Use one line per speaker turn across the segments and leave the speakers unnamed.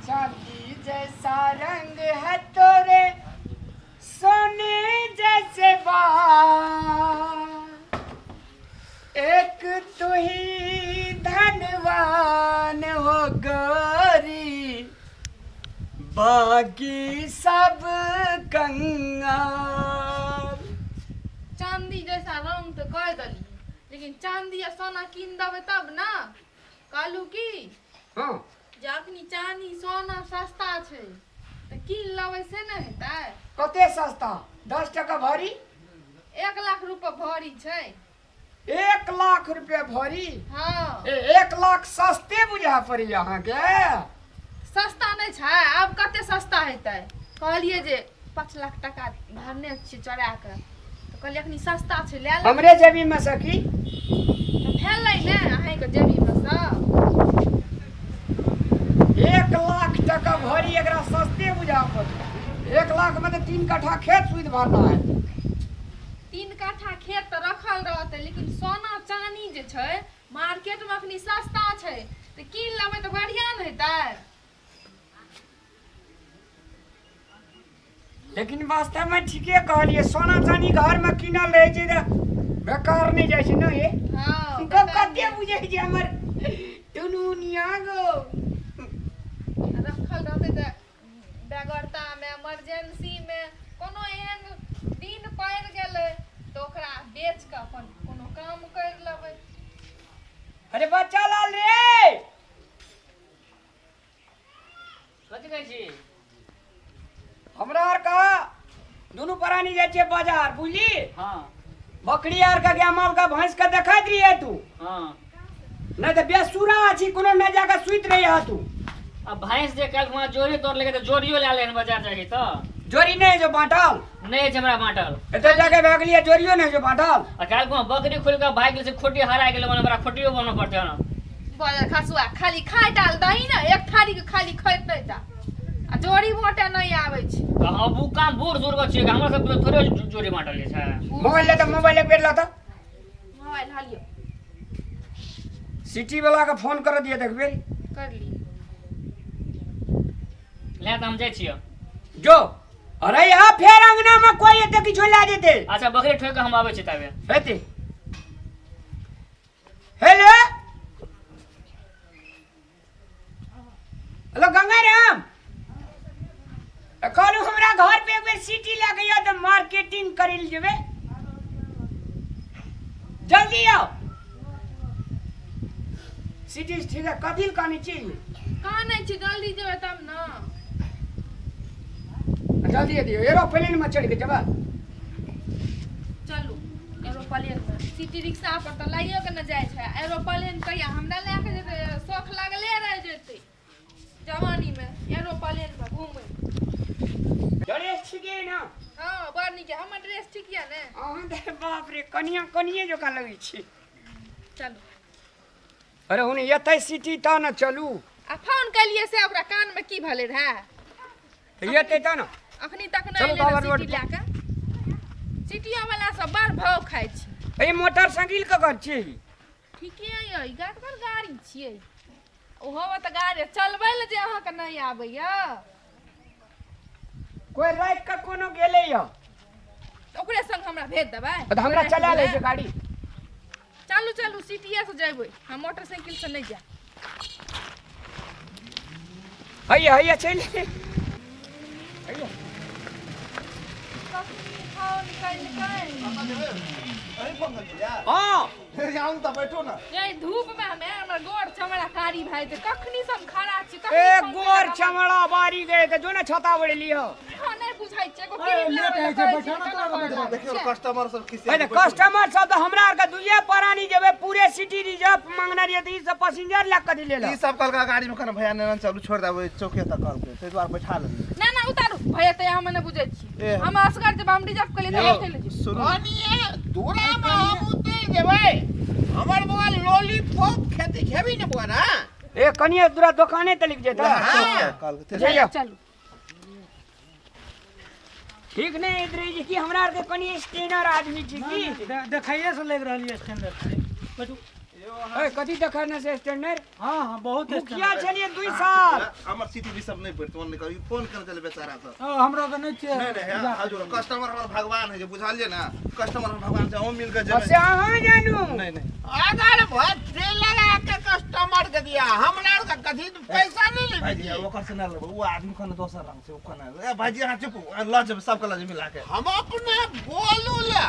चांदी जैसा रंग है तोरे सोने जैसे बाल, एक तू ही धनवान हो गोरी, बाकी सब कंगाल।
चांदी जैसा रंग तो कह दली, लेकिन चांदी या सोना कीन देवे तब ना। कहलू की
हाँ
जखनी चांदी सोना सस्ता छे तो कीन लेवे से नहीं हेतै।
कते सस्ता? 10 टका भरी?
1 लाख रुपया भरी छे।
1 लाख रुपया भरी?
हाँ
1 लाख सस्ते बुझा पड़ी अहाँ के।
सस्ता नहीं छे, अब कते सस्ता हेतै। कहलिए जे 5 लाख टका भरने छी चोरा के, तो कहलिए अखनी सस्ता छे ले ले।
हमरे जेबी में सकी
भेलै ने अहीं के जेबी में से।
1 लाख टका भरी एकरा सस्ते बुझा पड़ी। 1 लाख में तो 3 कट्ठा खेत सुध भरना है।
3 कट्ठा खेत तो रखल रहते, लेकिन सोना चांदी जे छै मार्केट में अखनी सस्ता छै, तो कीन लेबै तो बढ़िया न हेतै।
लेकिन वास्तव में ठीके कहलिए, सोना चांदी घर में किनल रहे छै तो बेकार नहीं जाय छै न ये।
हां
कते बुझे छै हमर दुनिया गो
रखल रहते तो बेगरता में इमरजेंसी में कोनो एहन दिन पड़ गेलै तो ओकरा बेच के अपन कोनो काम कर लेबै।
अरे बच्चा लाल रे,
कथी कहै छी?
हमरा आर का दोनों प्राणी जाय छै बाजार बुझली।
हाँ
बकरी आर का क्या माल का भैंस का देखैत रही है तू?
हाँ
नहीं तो बेसुरा छी कोनो न जाके सुइत रही है तू।
अब भैंस जे कल वहाँ जोड़ी तोड़ लेके तो जोड़ियो ले लेन बाजार जाके तो
जोरी नहीं जो बांटल
नहीं छै हमरा बांटल।
एते जाके भाग लिया, जोरियो नहीं जो बांटल।
आ कल वहाँ बकरी खोल के भाग गेल से खोटी हरा गेल, मने बड़ा खोटियो बनना पड़ते ना।
बाजार खसुआ खाली खाय डाल दही ना, एक थारी के खाली खैतै ता आ जोड़ी मोटे नहीं आबै छै।
तो हम वो काम बूढ़ जुर्ग छियै, हमरा सब तो थोड़े जोड़ी बांटल छै।
मोबाइल ले तो मोबाइल एक बेर ला तो
मोबाइल हालियो
सिटी वाला का फोन कर दिए देख बेर
कर ली।
ले तो हम जाय छियै
जो। अरे यहाँ फेर अंगना में कोई एते किछो ला जेते।
अच्छा बकरी ठोक के हम आबै छी तबे।
हेते हेलो हेलो गंगाराम, कहलू हमरा घर पे एक बेर सिटी लगे या तो मार्केटिंग करिल जेबे, जल्दी आओ। सिटी ठीक है, कथी कानी चाहिए?
कहाँ नहीं छी, जल्दी जेबै तब ना।
जल्दी दियो, एरोप्लेन में चढ़ के जब
चलू एरोप्लेन में। सिटी रिक्शा पर तो लाइयो के न जाय छै, एरोप्लेन कहिया हमरा ले के जेते, शौक लागले रह जेते जवानी में एरोप्लेन में घूमे।
ड्रेस ठीक है ना?
हां बड़ नीक है, हमर ड्रेस ठीक है ने।
अहाँ दे बाप रे, कनिया कनिए जो का लगी छी।
चलू
अरे हुन एतै सिटी ता न चलू।
आ फोन कलिए से ओकरा कान में की भले रहे,
एतै ता न
अखनी तक
चलू
नहीं
बाबा
ले
रोड
सिटी लाके। सिटिया वाला सब बड़ भाव खाय छी।
ए मोटरसाइकिल का कर छी?
ठीके है, गाड़ गाड़ी छियै। ओहो त गाड़ी चलबै ले जे अहाँ के नहीं आबैया,
कोई रात का कोनो गेले य
ओकरे संग हमरा भेज देबै।
त हमरा चला ले छै गाड़ी।
चलू चलू सिटिया से जेबै, हम मोटरसाइकिल से नहीं जा।
हैया हैया चल हैया।
फोन कल
हां
जाऊं तो बैठो ना।
ये धूप में हमें हमर गोड़ चमड़ा कारी भाई ते कखनी से हम खड़ा छी।
ए गोर चमड़ा बारी गए त जो न छता बड़ लियो।
नहीं बुझाई छै को
अरे,
क्रीम
लेट
लगा
है छै, बैठो ना तो देखियो कस्टमर सब किसे।
ए कस्टमर सब तो हमरा आर का दुइया परानी जेबे पूरे सिटी रिजर्व मांगना रही त ई सब पैसेंजर ला कथि ले ला।
ई सब कल का गाड़ी में खाना भैया ने चलू छोड़ देबे चौके तक कल के, ते द्वार बैठा ले।
ना ना उतारू भैया ते हम ने बुझै छी।
ए,
हम असगर जब हम रिजर्व कर ले तो उठे ले छी।
सुनो
अनिए दूरा में हम उतै जेबै, हमर बगल लॉलीपॉप खेती खेबी ने बुआ ना।
ए कनिया दूरा दुकाने तलिक जेता।
कल के
चलो
चलू
ठीक नहीं इधर जी की हमरा आर के कनी स्टेनर आदमी छी की
देखाइए से लग रही है स्टैंडर्ड बैठू।
ए कथी देखाने से स्टैंडर्ड
हां हां बहुत
मुखिया छलिए 2 साल
हमर सिटी भी सब नहीं पड़त ओने करी फोन कर चले बेचारा सब
हमरा के नहीं छे
नहीं हाजुर कस्टमर हमर भगवान है जे बुझालिए ना कस्टमर हमर भगवान से हम मिल के
बस अहाँ जानू
नहीं
अगर भट्टे लगा के कस्टमर के दिया हमरा का कथी पैसा नहीं ले
भाई जी ओकर से ना लेबो वो आदमी खन दोसर रंग से ओ खन ए भाई जी हां चुप ल जब सब कला मिला के
हम अपने बोलू ले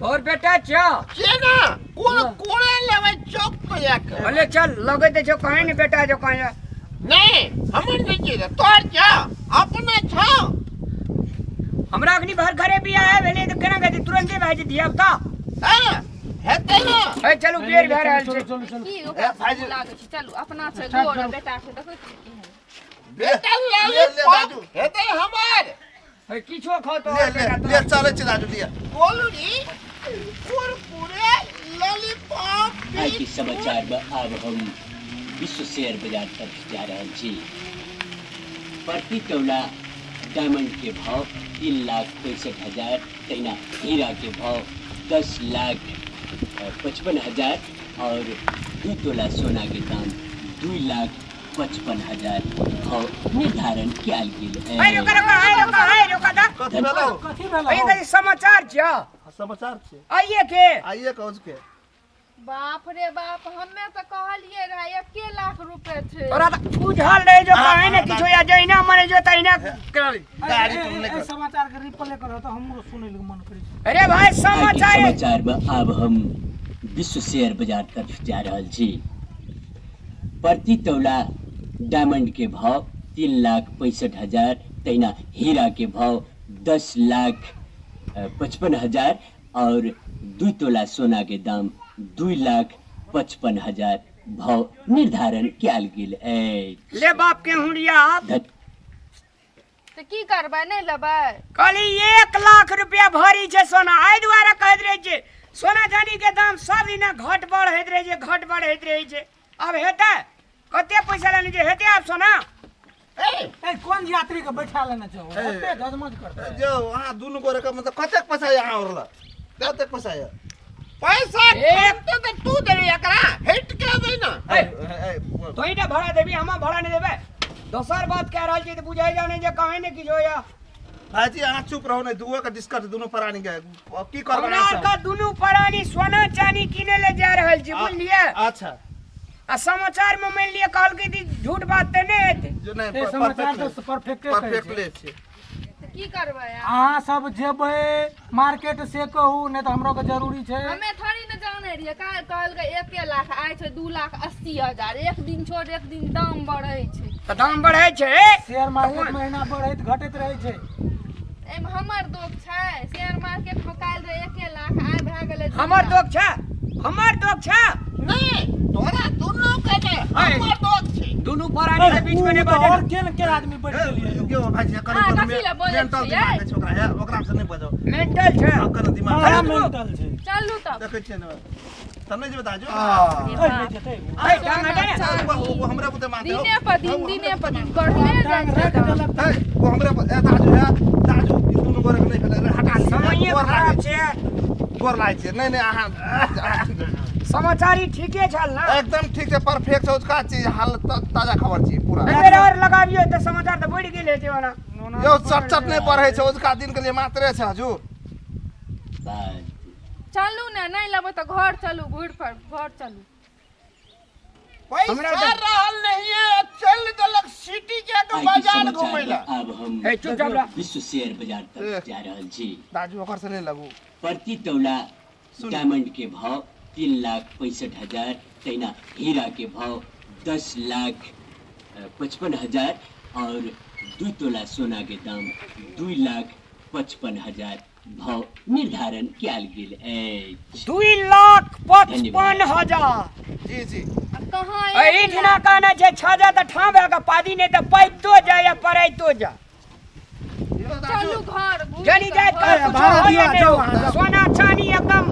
और बेटा चा
केना कोड़े लेवे चौक पे एक
भले चल लगे दे जो कहे नहीं बेटा जो कहे
नहीं हमर नहीं चाहिए तोर जा अपने छा
हमरा अग्नि भर घरे भी आया भेले तो केना कहते तुरंत ही भाई दिया बता
हां हेते ना
ए चलो बेर भर रहल छै
की ओकरा लागे छै चलू अपना से गोड़ बेटा के देखो
बेटा लॉलीपॉप हेते हमर
ए किछो खा तो
ले चले चला दिया
बोलू नी कुरकुरे लॉलीपॉप
आइ के समाचार में आब हम विश्व शेयर बाजार तरफ जा रहल छी। प्रति तौला डायमंड के भाव 3,65,000, तहिना हीरा के भाव 10,55,000 और 2 तोला सोना के दाम 2,55,000 भाव निर्धारण कयल गेल
ए रोका दा
कथि भेलो
कथी भेल
ए कथी समाचार छ
समाचार छे
आइए के
आइए कौज के
बाप रे बाप हमें तो कहलिए रहा 1 लाख रुपए थे
तोरा तो बुझल रहे जो कहे ने किछो या जइना मने जो तइना
गाड़ी तुमने कर
समाचार के रिप्ले करो तो हमरो सुनै के मन करै छै।
अरे भाई
आइ के
समाचार
समाचार में आब हम विश्व शेयर बाजार तरफ जा रहल छी। प्रति तौला डायमंड के भाव 3,65,000, तहिना हीरा के भाव 10,55,000 और 2 तोला सोना के दाम 2,55,000 भाव निर्धारण कयल गेल अछि।
ले बाप के हुड़िया
तो की करबै नहीं लेबै
कहली 1 लाख रुपया भरी छै सोना आइ दुआरे कहैत रहे छै सोना चांदी के दाम सब दिना घट बढ़ होइत रहे छै अब हेतै कते पैसा लेने छै हेतै अब सोना
ए कोन यात्री के बैठा लेना छै ओते गजमज करते
जो हां दुनु गोरे का मतलब कतेक पैसा यहां औरला कतेक पैसा है
पैसा
एक-
तो तू दे एकरा हेट के दे ना
तो इने भाड़ा देबी हम भाड़ा नहीं देबै दोसर बात कह रहल छी त बुझाइ जा नहीं जे कहे ने किछो या
भाई जी यहां चुप रहो नहीं दुओ का डिस्कस दुनु प्राणी के की करबा
हमरा का दुनू प्राणी सोना चांदी किने ले जा रहल छी बुझलिए
अच्छा
आ समाचार में मान लिए कहल के झूठ बात ते नहीं हेतै
जो नहीं
ए समाचार तो परफेक्ट
परफेक्ट
है
ले छे
तो की करबै यार
अहाँ सब जेबै मार्केट से कहू नहीं तो हमरो के जरूरी छै।
हमें थोड़ी न जाने रहिए कहल के 1 लाख आइ छै 2,80,000 एक दिन छोड़ एक दिन दाम बढ़ै छै
त दाम बढ़ै छै
शेयर मार्केट महीना बढ़ैत घटैत रहै छै।
एम हमर दोख छै शेयर मार्केट में काल रे 1 लाख आइ भए गेलै 2
हमर
लाख।
दोख छै
नहीं तोरा दुनु के दे हमर दोस्त छी
दुनू प्राणी के बीच में नहीं बाजे
और के आदमी बैठ गेलिए
क्यों भाई जी करे
हाँ,
तो
कथी ला बोलै
मेंटल
छियै?
दिमाग के छोकरा है ओकरा से नहीं बजो
मेंटल छै
ओकर दिमाग
बड़ा
चलू।
मेंटल छै।
चलू तब
देखे छियै ना तब नहीं जे बता जो
ए नहीं जेतै
ए टांग हटे ने
वो हमरे पुते मानते हो
दिने पर दिन बढ़ले जाइ
टांग
छै
रख
दाम।
देलक
वो हमरे ए दाजू है दाजू ई दुनु गोरे के नहीं भेले हटा
समय
गोर
खराब
लागे
छै
गोर लागे छै नहीं अहाँ
समाचार ही ठीके छल ना
एकदम ठीक है परफेक्ट है उसका चीज हाल ताजा खबर छी पूरा
एक बेर और लगाबियो त समाचार त बढ़ गेल छै वाला
यो चट नहीं पढ़े छै उसका दिन के लिए मात्रे छै हजू
बात
चलू ने नहीं लेबै तो घर चलू घुर पर घर चलू
हमरा
पैसा
तो-
रहल नहीं है चल देलक सिटी के
आइ के
बाजार
समाचार
घुमैला
में आब हम
ए चुपचाप रह
विश्व शेयर बाजार तरफ जा रहल छी।
दाजू ओकर से नहीं लगू
प्रति तौला
सुन।
डायमंड के भाव 3,65,000, तहिना हीरा के भाव 10,55,000 और 2 तोला सोना के दाम 2,55,000 भाव निर्धारण कयल गेल अछि।
2,55,000
जी जी
अब कहाँ
एही ठिना कहना छै छाजा त ठावे का पादी नहीं त पैतो जा या पराइतो जा
यो दाजू
चलू घर घुर
जनी जाय
घर।
त
भाड़ा दिया, जाओ वहाँ।
सोना चांदी एकदम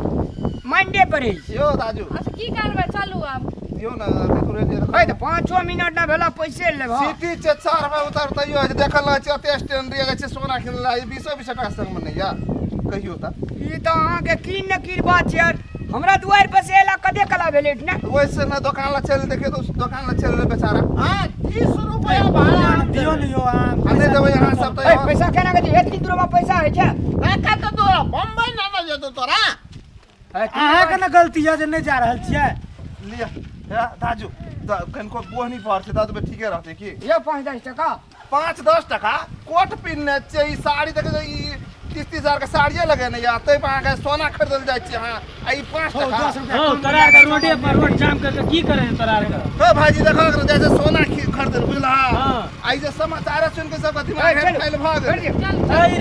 मंडे पर है
यो दाजू
अच्छा की करबै चलू अब
यो ना डेकोरेट जे
ए
रखा
त 5 मिनट ना भेला पैसे लेबा
सिटी से 4 में उतारता यो देखल ना छै स्टैंड रे छै सोना किनला 20 टका संग में नहीं या कहियो त
ई त अहाँ के की न की बात छै यार हमरा दुआर पर से एला कदे कला भेलेट ना
वैसे ना दुकान ला चल देखे तो दुकान ला चल ले बेचारा
हाँ 30 रुपया भाड़ा
दियो लियो आम
आने देबे यहाँ सब तो
ए पैसा केना के हेतली दूर में पैसा है क्या
का तो तोरा बम्बई ना ना जेतो तोरा
अहाँ के ना गलती है जे नहीं जा रहल छियै
लिया हे दाजू कनको बोहनी पर से दादू बे ठीके रहते की
ये 5-10 टका
5-10 टका कोट पिन्ने छै ई साड़ी देखे ई 30 हजार का साड़िए लगे नहीं आते पे आके सोना खरीदल जाय छै हां आई 5 टका
10 रुपया तरार का रोडे पर रोड जाम करके की करे तरार का
तो भाईजी देखो जैसे सोना खरीदल बुझला आई जे समाचार सुन के सब दिमाग हेड फैल भाग
ए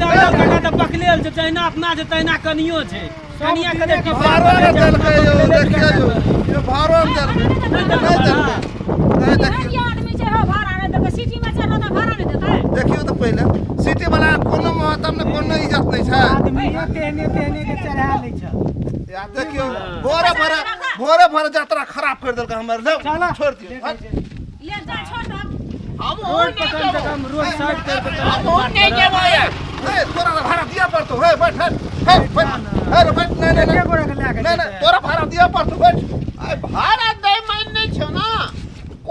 राजा काका त पकलेल छै तहिना अपना छै तहिना कनियो छै कनिया कदे की
भारो न चल के यो देखियो ये भारो न चल नहीं देखियो
आदमी छै हो भाड़ा नहीं देते सिटी में चलो ना भाड़ा नहीं देते
देखियो तो पहले सिटी वाला कोनो महतम ने कोनो इज्जत नहीं छै
आदमी तेहने के चढ़ा लै छै
या देखियो भोरे भोरे यात्रा खराब कर देलक हमर लो छोड़ दियो
ले जा छोड़
हम
रोड पर कम से कम रोड साइड कर के
हम नहीं जेबो यार
ए तोरा भाड़ा दिया पड़तो हे बैठ बैठ नहीं तोरा भाड़ा दिया पड़तो बैठ
आ भाड़ा दे मन नहीं छो ना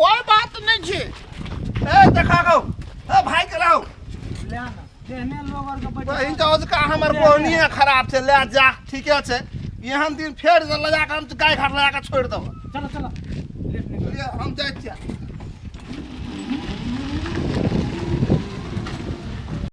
कोई बात नहीं छे
ए देखा गो ए भाई के लाओ
ले ना तेहने लोग और के बैठा
बहिन जाओ का हमर बोहनिया खराब छै ले जा ठीके छै एहन दिन फेर ले जा के हम गाय घाट लगा के छोड़ दब
चलो लेट निकल
हम जाय छियै